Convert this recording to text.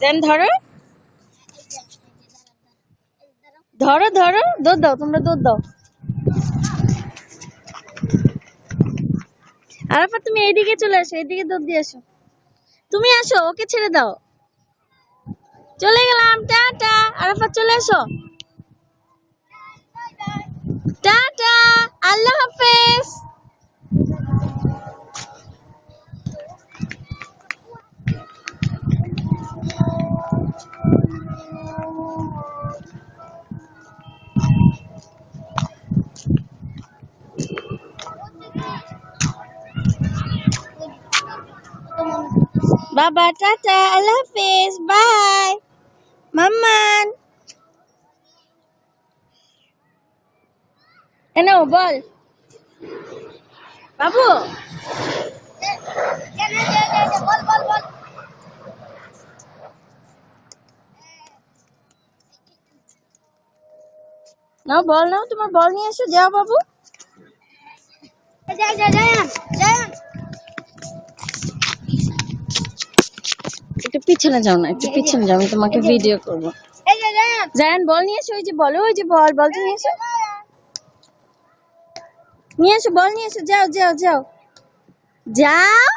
জান ধরো ধরো ধরো, দৌড় দাও, তোমরা দৌড় দাও। আরাফাত তুমি এইদিকে চলে আসো, এইদিকে দৌড় দিয়ে আসো। তুমি আসো, ওকে ছেড়ে দাও। চলে গেলাম, টাটা। আরাফাত চলে আসো, টাটা, আল্লাহ হাফেজ। বাবা টাটা, আল্লাহ হাফেজ, বাই মাম্মান। এনো বল বাবু, নাও বল, নাও তোমার বল নিয়ে এসো, যাও বাবু। একটু পিছনে যাও না, একটু পিছনে যাও, আমি তোমাকে ভিডিও করবো। জায়ান বল নিয়ে এসো, ওই যে বলো, ওই যে বল, বলটা নিয়ে এসো, নিয়ে এসো, বল নিয়ে এসো, যাও যাও যাও যাও।